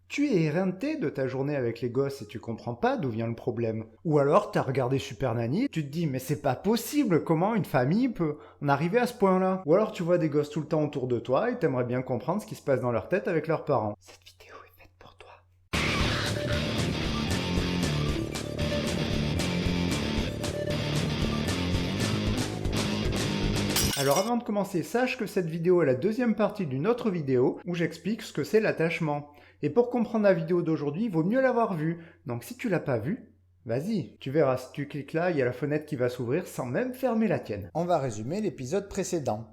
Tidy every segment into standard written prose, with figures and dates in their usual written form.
Tu es éreinté de ta journée avec les gosses et tu comprends pas d'où vient le problème. Ou alors t'as regardé Super Nanny, tu te dis mais c'est pas possible, comment une famille peut en arriver à ce point-là. Ou alors tu vois des gosses tout le temps autour de toi et t'aimerais bien comprendre ce qui se passe dans leur tête avec leurs parents. Cette vidéo est faite pour toi. Alors avant de commencer, sache que cette vidéo est la deuxième partie d'une autre vidéo où j'explique ce que c'est l'attachement. Et pour comprendre la vidéo d'aujourd'hui, il vaut mieux l'avoir vue. Donc si tu l'as pas vue, vas-y, tu verras, si tu cliques là, il y a la fenêtre qui va s'ouvrir sans même fermer la tienne. On va résumer l'épisode précédent.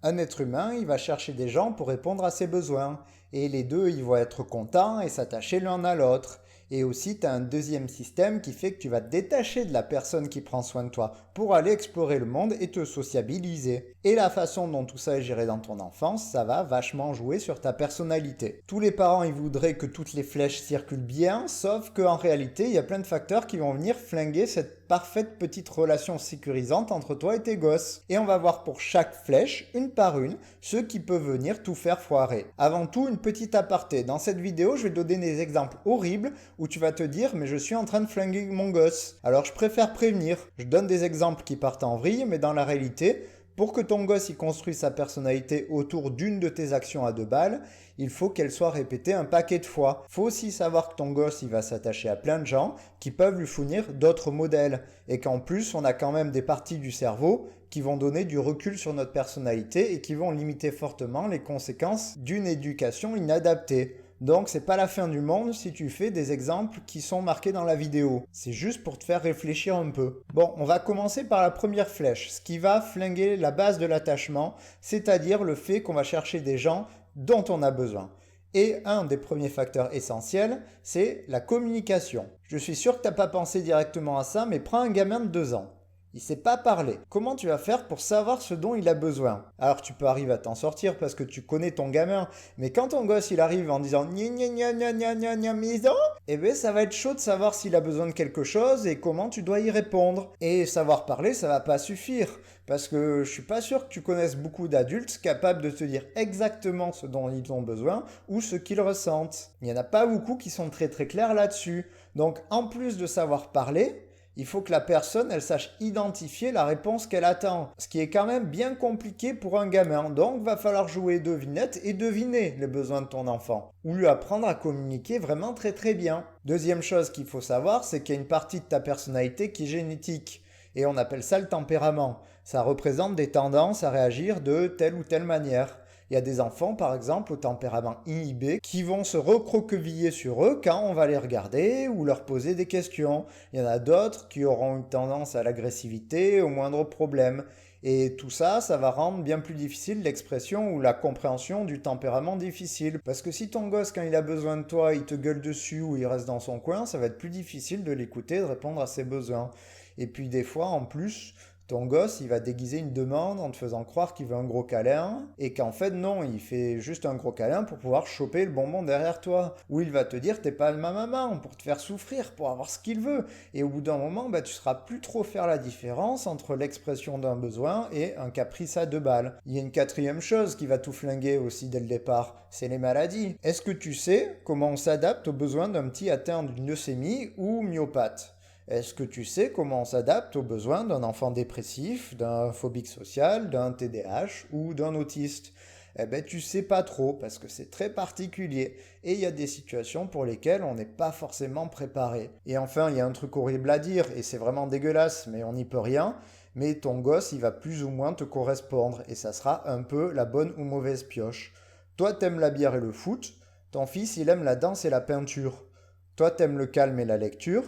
Un être humain, il va chercher des gens pour répondre à ses besoins. Et les deux, ils vont être contents et s'attacher l'un à l'autre. Et aussi, tu as un deuxième système qui fait que tu vas te détacher de la personne qui prend soin de toi pour aller explorer le monde et te sociabiliser. Et la façon dont tout ça est géré dans ton enfance, ça va vachement jouer sur ta personnalité. Tous les parents, ils voudraient que toutes les flèches circulent bien, sauf qu'en réalité, il y a plein de facteurs qui vont venir flinguer cette parfaite petite relation sécurisante entre toi et tes gosses. Et on va voir pour chaque flèche, une par une, ce qui peut venir tout faire foirer. Avant tout, une petite aparté. Dans cette vidéo, je vais te donner des exemples horribles où tu vas te dire mais je suis en train de flinguer mon gosse. Alors je préfère prévenir. Je donne des exemples qui partent en vrille, mais dans la réalité, pour que ton gosse y construise sa personnalité autour d'une de tes actions à 2 balles, il faut qu'elle soit répétée un paquet de fois. Faut aussi savoir que ton gosse il va s'attacher à plein de gens qui peuvent lui fournir d'autres modèles et qu'en plus on a quand même des parties du cerveau qui vont donner du recul sur notre personnalité et qui vont limiter fortement les conséquences d'une éducation inadaptée. Donc c'est pas la fin du monde si tu fais des exemples qui sont marqués dans la vidéo. C'est juste pour te faire réfléchir un peu. Bon, on va commencer par la première flèche, ce qui va flinguer la base de l'attachement, c'est-à-dire le fait qu'on va chercher des gens dont on a besoin. Et un des premiers facteurs essentiels, c'est la communication. Je suis sûr que t'as pas pensé directement à ça, mais prends un gamin de 2 ans. Il sait pas parler. Comment tu vas faire pour savoir ce dont il a besoin? Alors tu peux arriver à t'en sortir parce que tu connais ton gamin, mais quand ton gosse il arrive en disant gna gna gna gna gna gna gna maison, eh ben ça va être chaud de savoir s'il a besoin de quelque chose et comment tu dois y répondre. Et savoir parler, ça va pas suffire parce que je suis pas sûr que tu connaisses beaucoup d'adultes capables de te dire exactement ce dont ils ont besoin ou ce qu'ils ressentent. Il y en a pas beaucoup qui sont très très clairs là-dessus. Donc en plus de savoir parler, il faut que la personne, elle sache identifier la réponse qu'elle attend. Ce qui est quand même bien compliqué pour un gamin. Donc, va falloir jouer devinette et deviner les besoins de ton enfant. Ou lui apprendre à communiquer vraiment très très bien. Deuxième chose qu'il faut savoir, c'est qu'il y a une partie de ta personnalité qui est génétique. Et on appelle ça le tempérament. Ça représente des tendances à réagir de telle ou telle manière. Il y a des enfants, par exemple, au tempérament inhibé, qui vont se recroqueviller sur eux quand on va les regarder ou leur poser des questions. Il y en a d'autres qui auront une tendance à l'agressivité au moindre problème. Et tout ça, ça va rendre bien plus difficile l'expression ou la compréhension du tempérament difficile. Parce que si ton gosse, quand il a besoin de toi, il te gueule dessus ou il reste dans son coin, ça va être plus difficile de l'écouter, de répondre à ses besoins. Et puis des fois, en plus, ton gosse, il va déguiser une demande en te faisant croire qu'il veut un gros câlin et qu'en fait non, il fait juste un gros câlin pour pouvoir choper le bonbon derrière toi. Ou il va te dire t'es pas ma maman pour te faire souffrir, pour avoir ce qu'il veut. Et au bout d'un moment, tu seras plus trop faire la différence entre l'expression d'un besoin et un caprice à 2 balles. Il y a une quatrième chose qui va tout flinguer aussi dès le départ, c'est les maladies. Est-ce que tu sais comment on s'adapte aux besoins d'un petit atteint d'une leucémie ou myopathe? Est-ce que tu sais comment on s'adapte aux besoins d'un enfant dépressif, d'un phobique social, d'un TDAH ou d'un autiste? Eh ben tu sais pas trop parce que c'est très particulier et il y a des situations pour lesquelles on n'est pas forcément préparé. Et enfin, il y a un truc horrible à dire et c'est vraiment dégueulasse mais on n'y peut rien, mais ton gosse il va plus ou moins te correspondre et ça sera un peu la bonne ou mauvaise pioche. Toi t'aimes la bière et le foot, ton fils il aime la danse et la peinture. Toi t'aimes le calme et la lecture,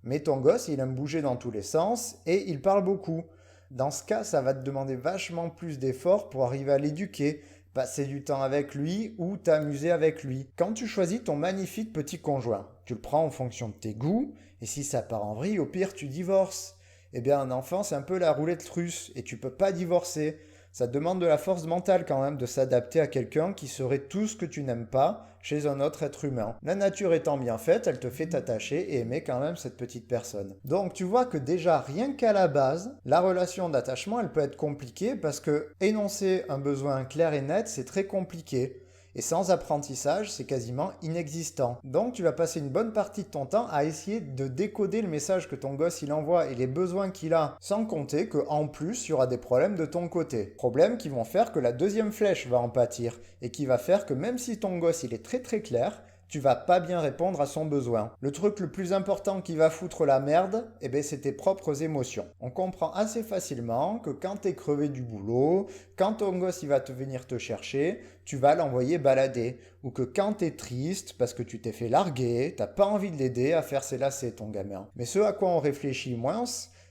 mais ton gosse, il aime bouger dans tous les sens et il parle beaucoup. Dans ce cas, ça va te demander vachement plus d'efforts pour arriver à l'éduquer, passer du temps avec lui ou t'amuser avec lui. Quand tu choisis ton magnifique petit conjoint, tu le prends en fonction de tes goûts et si ça part en vrille, au pire, tu divorces. Eh bien, un enfant, c'est un peu la roulette russe et tu peux pas divorcer. Ça demande de la force mentale quand même de s'adapter à quelqu'un qui serait tout ce que tu n'aimes pas chez un autre être humain. La nature étant bien faite, elle te fait t'attacher et aimer quand même cette petite personne. Donc tu vois que déjà rien qu'à la base, la relation d'attachement elle peut être compliquée parce que énoncer un besoin clair et net c'est très compliqué. Et sans apprentissage, c'est quasiment inexistant. Donc tu vas passer une bonne partie de ton temps à essayer de décoder le message que ton gosse il envoie et les besoins qu'il a, sans compter qu'en plus, il y aura des problèmes de ton côté. Problèmes qui vont faire que la deuxième flèche va en pâtir et qui va faire que même si ton gosse il est très très clair, tu vas pas bien répondre à son besoin. Le truc le plus important qui va foutre la merde, c'est tes propres émotions. On comprend assez facilement que quand t'es crevé du boulot, quand ton gosse il va te venir te chercher, tu vas l'envoyer balader. Ou que quand t'es triste parce que tu t'es fait larguer, t'as pas envie de l'aider à faire ses lacets ton gamin. Mais ce à quoi on réfléchit moins,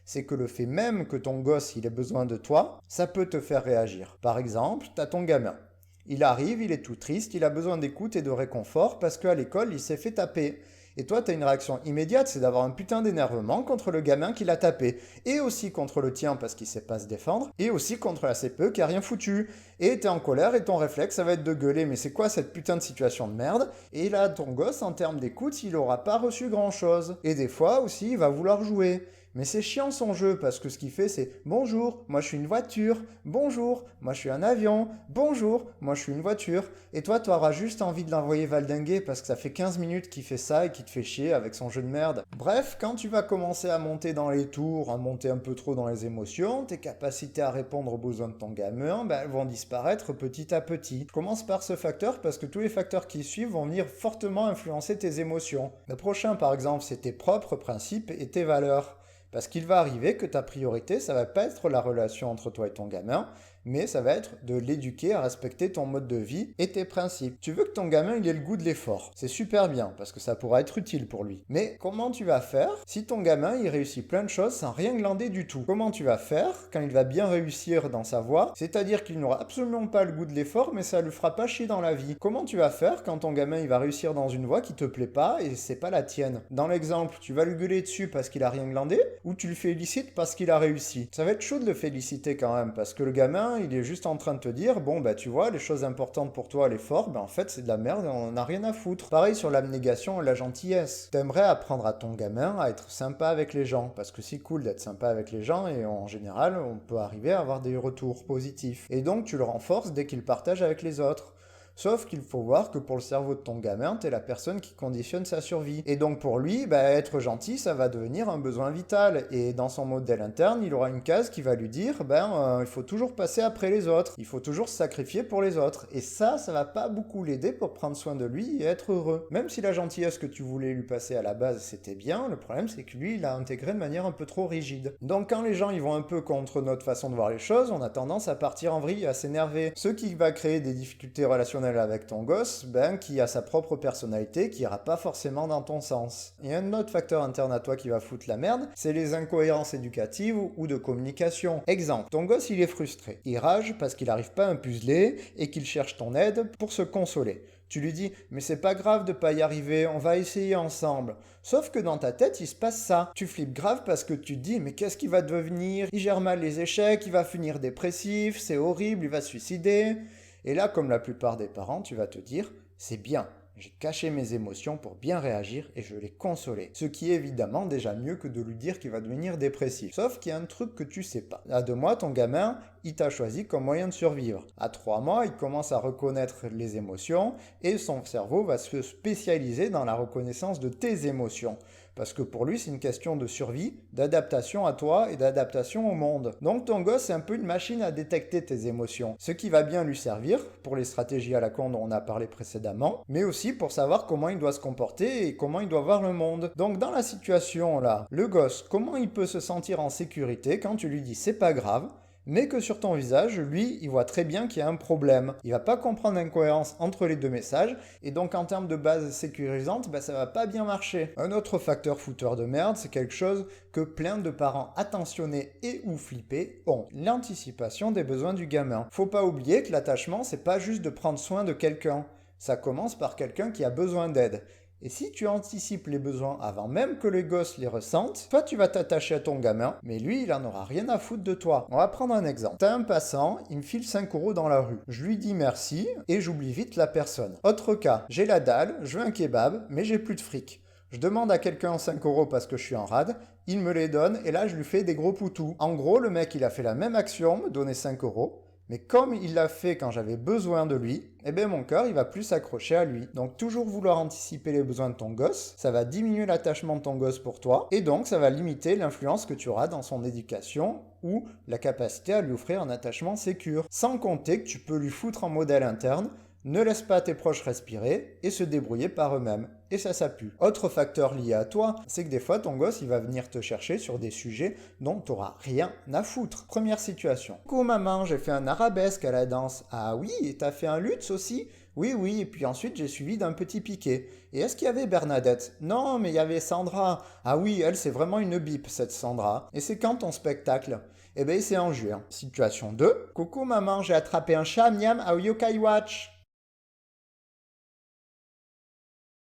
c'est que le fait même que ton gosse il ait besoin de toi, ça peut te faire réagir. Par exemple, t'as ton gamin. Il arrive, il est tout triste, il a besoin d'écoute et de réconfort parce qu'à l'école, il s'est fait taper. Et toi, tu as une réaction immédiate, c'est d'avoir un putain d'énervement contre le gamin qui l'a tapé. Et aussi contre le tien parce qu'il sait pas se défendre. Et aussi contre la CPE qui a rien foutu. Et t'es en colère et ton réflexe, ça va être de gueuler. Mais c'est quoi cette putain de situation de merde? Et là, ton gosse, en termes d'écoute, il aura pas reçu grand chose. Et des fois aussi, il va vouloir jouer. Mais c'est chiant son jeu parce que ce qu'il fait c'est bonjour, moi je suis une voiture, bonjour, moi je suis un avion, bonjour, moi je suis une voiture. Et toi tu auras juste envie de l'envoyer valdinguer parce que ça fait 15 minutes qu'il fait ça et qu'il te fait chier avec son jeu de merde. Bref, quand tu vas commencer à monter dans les tours, à monter un peu trop dans les émotions, tes capacités à répondre aux besoins de ton gamin, elles vont disparaître petit à petit. Je commence par ce facteur parce que tous les facteurs qui suivent vont venir fortement influencer tes émotions. Le prochain par exemple c'est tes propres principes et tes valeurs. Parce qu'il va arriver que ta priorité, ça va pas être la relation entre toi et ton gamin, mais ça va être de l'éduquer à respecter ton mode de vie et tes principes. Tu veux que ton gamin il ait le goût de l'effort. C'est super bien parce que ça pourra être utile pour lui. Mais comment tu vas faire si ton gamin il réussit plein de choses sans rien glander du tout? Comment tu vas faire quand il va bien réussir dans sa voie, c'est-à-dire qu'il n'aura absolument pas le goût de l'effort mais ça lui fera pas chier dans la vie? Comment tu vas faire quand ton gamin il va réussir dans une voie qui te plaît pas et c'est pas la tienne? Dans l'exemple, tu vas lui gueuler dessus parce qu'il a rien glandé ou tu le félicites parce qu'il a réussi? Ça va être chaud de le féliciter quand même parce que le gamin il est juste en train de te dire bon tu vois les choses importantes pour toi l'effort en fait c'est de la merde et on n'a rien à foutre. Pareil sur l'abnégation et la gentillesse. T'aimerais apprendre à ton gamin à être sympa avec les gens parce que c'est cool d'être sympa avec les gens et en général on peut arriver à avoir des retours positifs et donc tu le renforces dès qu'il partage avec les autres. Sauf qu'il faut voir que pour le cerveau de ton gamin, t'es la personne qui conditionne sa survie. Et donc pour lui, être gentil, ça va devenir un besoin vital. Et dans son modèle interne, il aura une case qui va lui dire, il faut toujours passer après les autres. Il faut toujours se sacrifier pour les autres. Et ça va pas beaucoup l'aider pour prendre soin de lui et être heureux. Même si la gentillesse que tu voulais lui passer à la base, c'était bien, le problème c'est que lui, il l'a intégré de manière un peu trop rigide. Donc quand les gens, ils vont un peu contre notre façon de voir les choses, on a tendance à partir en vrille, à s'énerver. Ce qui va créer des difficultés relationnelles avec ton gosse, qui a sa propre personnalité, qui ira pas forcément dans ton sens. Et un autre facteur interne à toi qui va foutre la merde, c'est les incohérences éducatives ou de communication. Exemple, ton gosse il est frustré. Il rage parce qu'il n'arrive pas à un puzzle et qu'il cherche ton aide pour se consoler. Tu lui dis, mais c'est pas grave de pas y arriver, on va essayer ensemble. Sauf que dans ta tête, il se passe ça. Tu flippes grave parce que tu te dis, mais qu'est-ce qu'il va devenir? Il gère mal les échecs, il va finir dépressif, c'est horrible, il va se suicider. Et là, comme la plupart des parents, tu vas te dire, c'est bien. J'ai caché mes émotions pour bien réagir et je l'ai consolé. Ce qui est évidemment déjà mieux que de lui dire qu'il va devenir dépressif. Sauf qu'il y a un truc que tu sais pas. À 2 mois, ton gamin, il t'a choisi comme moyen de survivre. À 3 mois, il commence à reconnaître les émotions et son cerveau va se spécialiser dans la reconnaissance de tes émotions. Parce que pour lui, c'est une question de survie, d'adaptation à toi et d'adaptation au monde. Donc ton gosse, c'est un peu une machine à détecter tes émotions. Ce qui va bien lui servir pour les stratégies à la con dont on a parlé précédemment, mais aussi pour savoir comment il doit se comporter et comment il doit voir le monde. Donc dans la situation là, le gosse, comment il peut se sentir en sécurité quand tu lui dis c'est pas grave, mais que sur ton visage, lui, il voit très bien qu'il y a un problème. Il va pas comprendre l'incohérence entre les deux messages, et donc en termes de base sécurisante, ça va pas bien marcher. Un autre facteur fouteur de merde, c'est quelque chose que plein de parents attentionnés et ou flippés ont. L'anticipation des besoins du gamin. Faut pas oublier que l'attachement, c'est pas juste de prendre soin de quelqu'un. Ça commence par quelqu'un qui a besoin d'aide. Et si tu anticipes les besoins avant même que les gosses les ressentent, toi tu vas t'attacher à ton gamin, mais lui il en aura rien à foutre de toi. On va prendre un exemple. T'as un passant, il me file 5 € dans la rue. Je lui dis merci et j'oublie vite la personne. Autre cas, j'ai la dalle, je veux un kebab, mais j'ai plus de fric. Je demande à quelqu'un 5 € parce que je suis en rade, il me les donne et là je lui fais des gros poutous. En gros, le mec il a fait la même action, me donner 5 €, Mais comme il l'a fait quand j'avais besoin de lui, eh bien mon cœur il va plus s'accrocher à lui. Donc toujours vouloir anticiper les besoins de ton gosse, ça va diminuer l'attachement de ton gosse pour toi et donc ça va limiter l'influence que tu auras dans son éducation ou la capacité à lui offrir un attachement sécure. Sans compter que tu peux lui foutre en modèle interne, ne laisse pas tes proches respirer et se débrouiller par eux-mêmes. Et ça pue. Autre facteur lié à toi, c'est que des fois ton gosse il va venir te chercher sur des sujets dont tu n'auras rien à foutre. Première situation. Coucou maman, j'ai fait un arabesque à la danse. Ah oui, et t'as fait un lutz aussi? Oui, oui, et puis ensuite j'ai suivi d'un petit piqué. Et est-ce qu'il y avait Bernadette? Non, mais il y avait Sandra. Ah oui, elle c'est vraiment une bip cette Sandra. Et c'est quand ton spectacle? Eh bien c'est en juin. Situation 2. Coucou maman, j'ai attrapé un chat miam à Yokai Watch.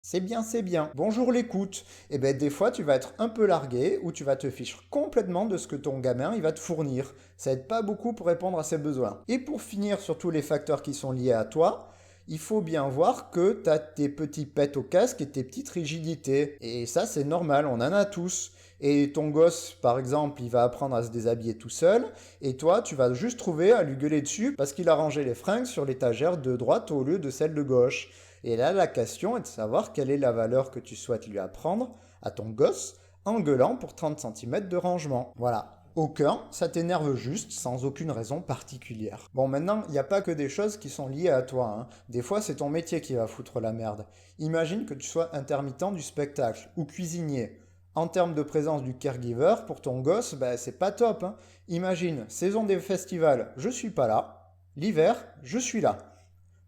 C'est bien, c'est bien. Bonjour l'écoute. Eh bien, des fois, tu vas être un peu largué ou tu vas te ficher complètement de ce que ton gamin il va te fournir. Ça aide pas beaucoup pour répondre à ses besoins. Et pour finir sur tous les facteurs qui sont liés à toi, il faut bien voir que tu as tes petits pets au casque et tes petites rigidités. Et ça, c'est normal, on en a tous. Et ton gosse, par exemple, il va apprendre à se déshabiller tout seul, et toi, tu vas juste trouver à lui gueuler dessus parce qu'il a rangé les fringues sur l'étagère de droite au lieu de celle de gauche. Et là, la question est de savoir quelle est la valeur que tu souhaites lui apprendre à ton gosse en gueulant pour 30 cm de rangement. Voilà. Aucun, ça t'énerve juste sans aucune raison particulière. Bon, maintenant, il n'y a pas que des choses qui sont liées à toi, hein. Des fois, c'est ton métier qui va foutre la merde. Imagine que tu sois intermittent du spectacle ou cuisinier. En termes de présence du caregiver, pour ton gosse, c'est pas top, hein. Imagine, saison des festivals, je suis pas là. L'hiver, je suis là.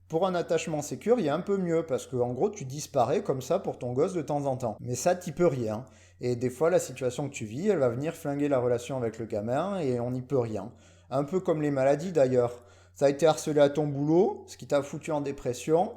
Pour un attachement sécure, il y a un peu mieux parce que en gros, tu disparais comme ça pour ton gosse de temps en temps. Mais ça, t'y peux rien. Et des fois, la situation que tu vis, elle va venir flinguer la relation avec le gamin et on n'y peut rien. Un peu comme les maladies d'ailleurs. Ça a été harcelé à ton boulot, ce qui t'a foutu en dépression,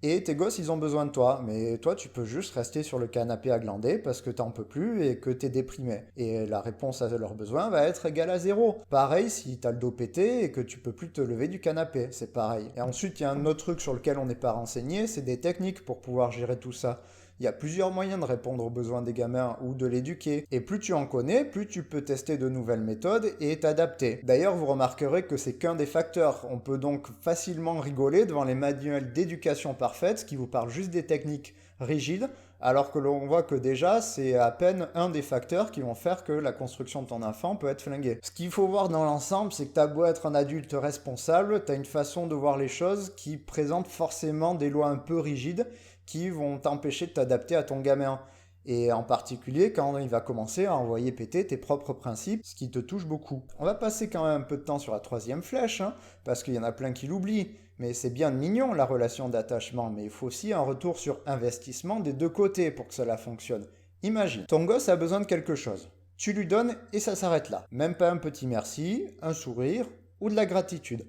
et tes gosses, ils ont besoin de toi. Mais toi, tu peux juste rester sur le canapé à glander parce que t'en peux plus et que t'es déprimé. Et la réponse à leurs besoins va être égale à zéro. Pareil si t'as le dos pété et que tu peux plus te lever du canapé, c'est pareil. Et ensuite, il y a un autre truc sur lequel on n'est pas renseigné, c'est des techniques pour pouvoir gérer tout ça. Il y a plusieurs moyens de répondre aux besoins des gamins ou de l'éduquer. Et plus tu en connais, plus tu peux tester de nouvelles méthodes et t'adapter. D'ailleurs, vous remarquerez que c'est qu'un des facteurs. On peut donc facilement rigoler devant les manuels d'éducation parfaite qui vous parlent juste des techniques rigides, alors que l'on voit que déjà, c'est à peine un des facteurs qui vont faire que la construction de ton enfant peut être flinguée. Ce qu'il faut voir dans l'ensemble, c'est que t'as beau être un adulte responsable, t'as une façon de voir les choses qui présente forcément des lois un peu rigides qui vont t'empêcher de t'adapter à ton gamin. Et en particulier quand il va commencer à envoyer péter tes propres principes, ce qui te touche beaucoup. On va passer quand même un peu de temps sur la troisième flèche, hein, parce qu'il y en a plein qui l'oublient. Mais c'est bien mignon la relation d'attachement, mais il faut aussi un retour sur investissement des deux côtés pour que cela fonctionne. Imagine, ton gosse a besoin de quelque chose. Tu lui donnes et ça s'arrête là. Même pas un petit merci, un sourire ou de la gratitude.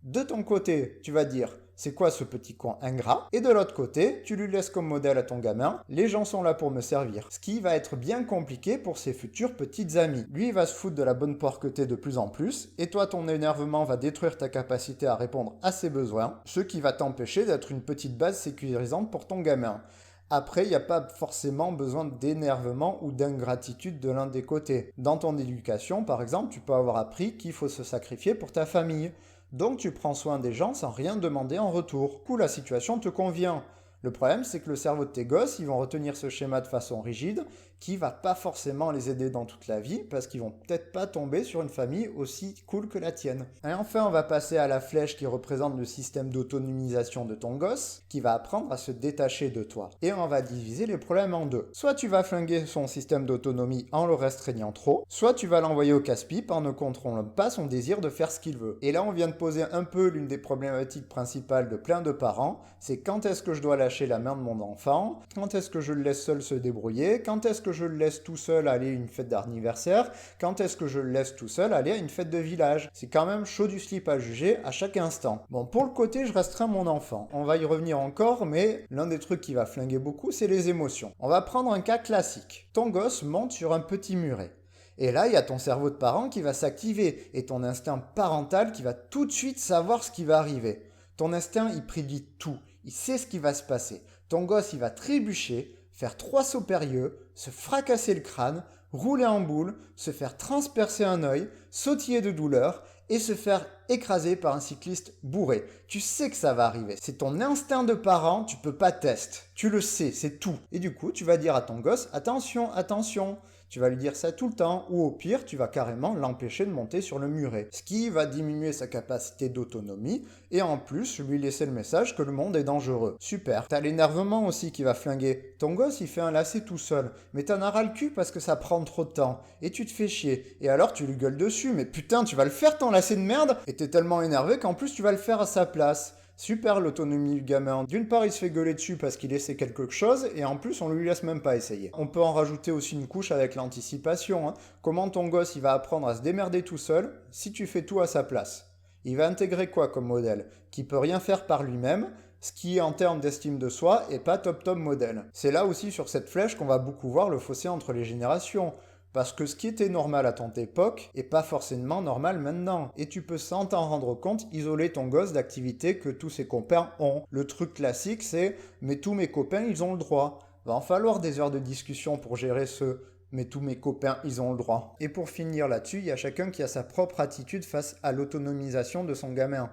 De ton côté, tu vas dire c'est quoi ce petit coin ingrat? Et de l'autre côté, tu lui laisses comme modèle à ton gamin, les gens sont là pour me servir. Ce qui va être bien compliqué pour ses futures petites amies. Lui, il va se foutre de la bonne porqueté de plus en plus, et toi, ton énervement va détruire ta capacité à répondre à ses besoins, ce qui va t'empêcher d'être une petite base sécurisante pour ton gamin. Après, il n'y a pas forcément besoin d'énervement ou d'ingratitude de l'un des côtés. Dans ton éducation, par exemple, tu peux avoir appris qu'il faut se sacrifier pour ta famille. Donc tu prends soin des gens sans rien demander en retour. Du coup, la situation te convient. Le problème, c'est que le cerveau de tes gosses, ils vont retenir ce schéma de façon rigide, qui va pas forcément les aider dans toute la vie, parce qu'ils vont peut-être pas tomber sur une famille aussi cool que la tienne. Et enfin, on va passer à la flèche qui représente le système d'autonomisation de ton gosse, qui va apprendre à se détacher de toi. Et on va diviser les problèmes en deux. Soit tu vas flinguer son système d'autonomie en le restreignant trop, soit tu vas l'envoyer au casse-pipe en ne contrôlant pas son désir de faire ce qu'il veut. Et là, on vient de poser un peu l'une des problématiques principales de plein de parents, c'est quand est-ce que je dois lâcher la main de mon enfant, quand est-ce que je le laisse seul se débrouiller, quand est-ce que je le laisse tout seul aller à une fête d'anniversaire, quand est-ce que je le laisse tout seul aller à une fête de village. C'est quand même chaud du slip à juger à chaque instant. Bon, pour le côté je restreins mon enfant, on va y revenir encore, mais l'un des trucs qui va flinguer beaucoup, c'est les émotions. On va prendre un cas classique. Ton gosse monte sur un petit muret. Et là, il y a ton cerveau de parent qui va s'activer et ton instinct parental qui va tout de suite savoir ce qui va arriver. Ton instinct, il prédit tout. Il sait ce qui va se passer. Ton gosse, il va trébucher, faire 3 sauts périlleux, se fracasser le crâne, rouler en boule, se faire transpercer un œil, sautiller de douleur et se faire écrasé par un cycliste bourré. Tu sais que ça va arriver. C'est ton instinct de parent, tu peux pas tester. Tu le sais, c'est tout. Et du coup, tu vas dire à ton gosse, attention, attention. Tu vas lui dire ça tout le temps, ou au pire, tu vas carrément l'empêcher de monter sur le muret. Ce qui va diminuer sa capacité d'autonomie, et en plus, lui laisser le message que le monde est dangereux. Super. T'as l'énervement aussi qui va flinguer. Ton gosse, il fait un lacet tout seul, mais t'en as ras le cul parce que ça prend trop de temps, et tu te fais chier. Et alors, tu lui gueules dessus, mais putain, tu vas le faire ton lacet de merde, et t'es tellement énervé qu'en plus, tu vas le faire à sa place. Super l'autonomie du gamin. D'une part, il se fait gueuler dessus parce qu'il essaie quelque chose, et en plus, on lui laisse même pas essayer. On peut en rajouter aussi une couche avec l'anticipation. Comment ton gosse, il va apprendre à se démerder tout seul si tu fais tout à sa place. Il va intégrer quoi comme modèle? Qui peut rien faire par lui-même, ce qui, en termes d'estime de soi, est pas top modèle. C'est là aussi sur cette flèche qu'on va beaucoup voir le fossé entre les générations. Parce que ce qui était normal à ton époque est pas forcément normal maintenant. Et tu peux sans t'en rendre compte isoler ton gosse d'activités que tous ses copains ont. Le truc classique c'est « mais tous mes copains ils ont le droit ». Va en falloir des heures de discussion pour gérer ce « mais tous mes copains ils ont le droit ». Et pour finir là-dessus, il y a chacun qui a sa propre attitude face à l'autonomisation de son gamin.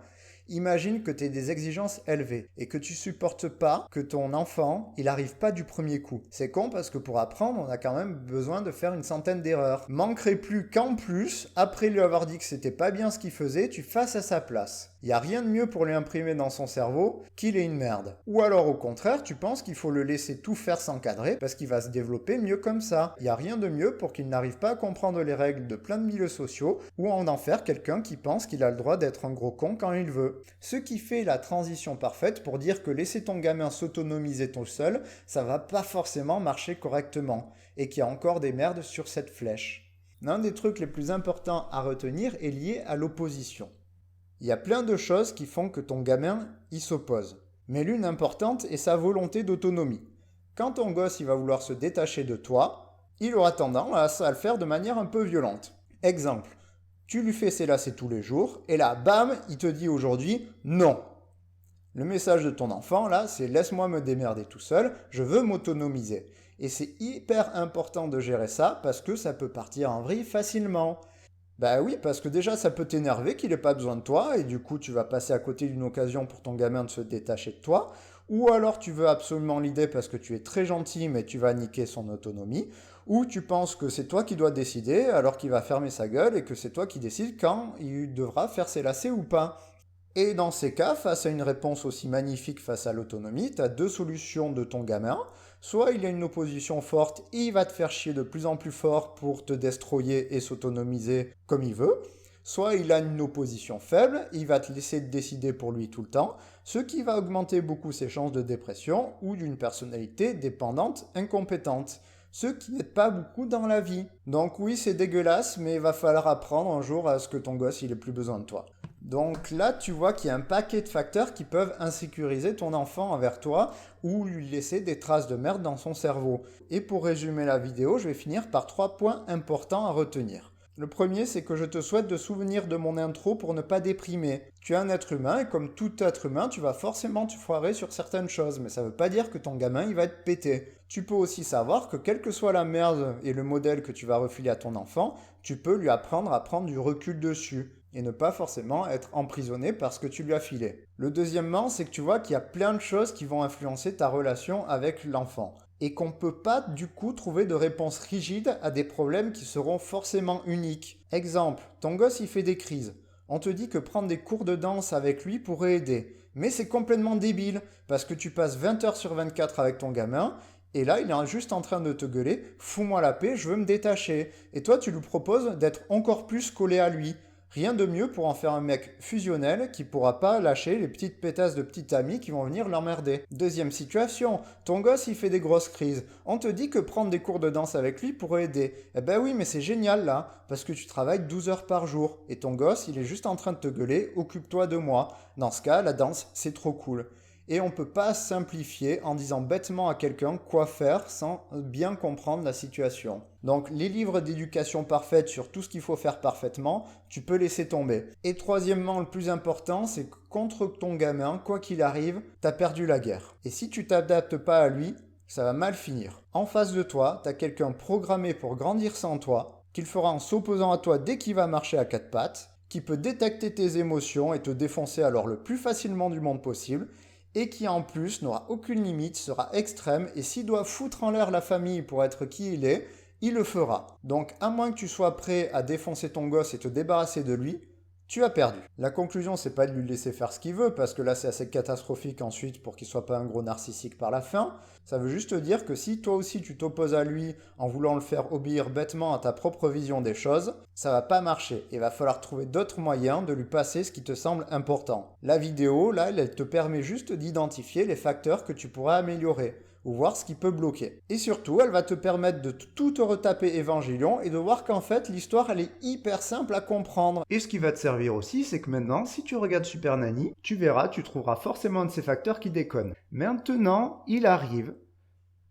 Imagine que tu aies des exigences élevées et que tu supportes pas que ton enfant, il arrive pas du premier coup. C'est con parce que pour apprendre, on a quand même besoin de faire une centaine d'erreurs. Manquerait plus qu'en plus, après lui avoir dit que c'était pas bien ce qu'il faisait, tu fasses à sa place. Il y a rien de mieux pour lui imprimer dans son cerveau qu'il est une merde. Ou alors au contraire, tu penses qu'il faut le laisser tout faire s'encadrer parce qu'il va se développer mieux comme ça. Il y a rien de mieux pour qu'il n'arrive pas à comprendre les règles de plein de milieux sociaux ou en faire quelqu'un qui pense qu'il a le droit d'être un gros con quand il veut. Ce qui fait la transition parfaite pour dire que laisser ton gamin s'autonomiser tout seul, ça va pas forcément marcher correctement et qu'il y a encore des merdes sur cette flèche. L'un des trucs les plus importants à retenir est lié à l'opposition. Il y a plein de choses qui font que ton gamin, il s'oppose. Mais l'une importante est sa volonté d'autonomie. Quand ton gosse il va vouloir se détacher de toi, il aura tendance à le faire de manière un peu violente. Exemple, tu lui fais ses lacets tous les jours, et là, bam, il te dit aujourd'hui non. Le message de ton enfant, là, c'est laisse-moi me démerder tout seul, je veux m'autonomiser. Et c'est hyper important de gérer ça parce que ça peut partir en vrille facilement. Bah oui, parce que déjà ça peut t'énerver qu'il n'ait pas besoin de toi et du coup tu vas passer à côté d'une occasion pour ton gamin de se détacher de toi. Ou alors tu veux absolument l'idée parce que tu es très gentil mais tu vas niquer son autonomie. Ou tu penses que c'est toi qui dois décider alors qu'il va fermer sa gueule et que c'est toi qui décides quand il devra faire ses lacets ou pas. Et dans ces cas, face à une réponse aussi magnifique face à l'autonomie, tu as deux solutions de ton gamin. Soit il a une opposition forte et il va te faire chier de plus en plus fort pour te destroyer et s'autonomiser comme il veut. Soit il a une opposition faible et il va te laisser décider pour lui tout le temps, ce qui va augmenter beaucoup ses chances de dépression ou d'une personnalité dépendante, incompétente. Ce qui n'aide pas beaucoup dans la vie. Donc oui, c'est dégueulasse, mais il va falloir apprendre un jour à ce que ton gosse il ait plus besoin de toi. Donc là, tu vois qu'il y a un paquet de facteurs qui peuvent insécuriser ton enfant envers toi ou lui laisser des traces de merde dans son cerveau. Et pour résumer la vidéo, je vais finir par 3 points importants à retenir. Le premier, c'est que je te souhaite de souvenir de mon intro pour ne pas déprimer. Tu es un être humain et comme tout être humain, tu vas forcément te foirer sur certaines choses, mais ça ne veut pas dire que ton gamin, il va être pété. Tu peux aussi savoir que quelle que soit la merde et le modèle que tu vas refiler à ton enfant, tu peux lui apprendre à prendre du recul dessus et ne pas forcément être emprisonné par ce que tu lui as filé. Le deuxièmement, c'est que tu vois qu'il y a plein de choses qui vont influencer ta relation avec l'enfant et qu'on ne peut pas du coup trouver de réponse rigide à des problèmes qui seront forcément uniques. Exemple, ton gosse il fait des crises. On te dit que prendre des cours de danse avec lui pourrait aider. Mais c'est complètement débile parce que tu passes 20 heures sur 24 avec ton gamin et là il est juste en train de te gueuler « fous-moi la paix, je veux me détacher ». Et toi tu lui proposes d'être encore plus collé à lui. Rien de mieux pour en faire un mec fusionnel qui pourra pas lâcher les petites pétasses de petits amis qui vont venir l'emmerder. Deuxième situation, ton gosse il fait des grosses crises. On te dit que prendre des cours de danse avec lui pourrait aider. Eh ben oui, mais c'est génial là, parce que tu travailles 12 heures par jour et ton gosse il est juste en train de te gueuler, occupe-toi de moi. Dans ce cas, la danse c'est trop cool. Et on ne peut pas simplifier en disant bêtement à quelqu'un quoi faire sans bien comprendre la situation. Donc les livres d'éducation parfaite sur tout ce qu'il faut faire parfaitement, tu peux laisser tomber. Et troisièmement, le plus important, c'est que contre ton gamin, quoi qu'il arrive, t'as perdu la guerre. Et si tu t'adaptes pas à lui, ça va mal finir. En face de toi, t'as quelqu'un programmé pour grandir sans toi, qu'il fera en s'opposant à toi dès qu'il va marcher à quatre pattes, qui peut détecter tes émotions et te défoncer alors le plus facilement du monde possible, et qui en plus n'aura aucune limite, sera extrême, et s'il doit foutre en l'air la famille pour être qui il le fera. Donc à moins que tu sois prêt à défoncer ton gosse et te débarrasser de lui, tu as perdu. La conclusion, c'est pas de lui laisser faire ce qu'il veut, parce que là c'est assez catastrophique ensuite pour qu'il soit pas un gros narcissique par la fin. Ça veut juste dire que si toi aussi tu t'opposes à lui en voulant le faire obéir bêtement à ta propre vision des choses, ça va pas marcher. Il va falloir trouver d'autres moyens de lui passer ce qui te semble important. La vidéo, là, elle te permet juste d'identifier les facteurs que tu pourras améliorer ou voir ce qui peut bloquer. Et surtout, elle va te permettre de tout te retaper Évangélion et de voir qu'en fait, l'histoire, elle est hyper simple à comprendre. Et ce qui va te servir aussi, c'est que maintenant, si tu regardes Super Nanny, tu verras, tu trouveras forcément un de ces facteurs qui déconne. Maintenant, il arrive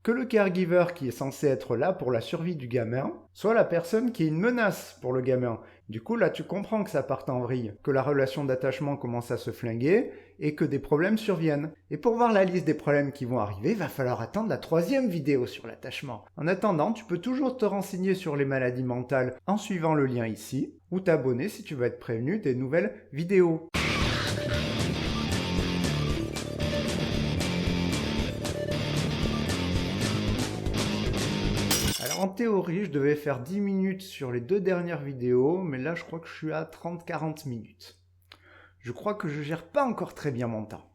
que le caregiver qui est censé être là pour la survie du gamin soit la personne qui est une menace pour le gamin. Du coup, là, tu comprends que ça parte en vrille, que la relation d'attachement commence à se flinguer et que des problèmes surviennent. Et pour voir la liste des problèmes qui vont arriver, va falloir attendre la 3e vidéo sur l'attachement. En attendant, tu peux toujours te renseigner sur les maladies mentales en suivant le lien ici, ou t'abonner si tu veux être prévenu des nouvelles vidéos. En théorie, je devais faire 10 minutes sur les 2 dernières vidéos, mais là je crois que je suis à 30-40 minutes. Je crois que je gère pas encore très bien mon temps.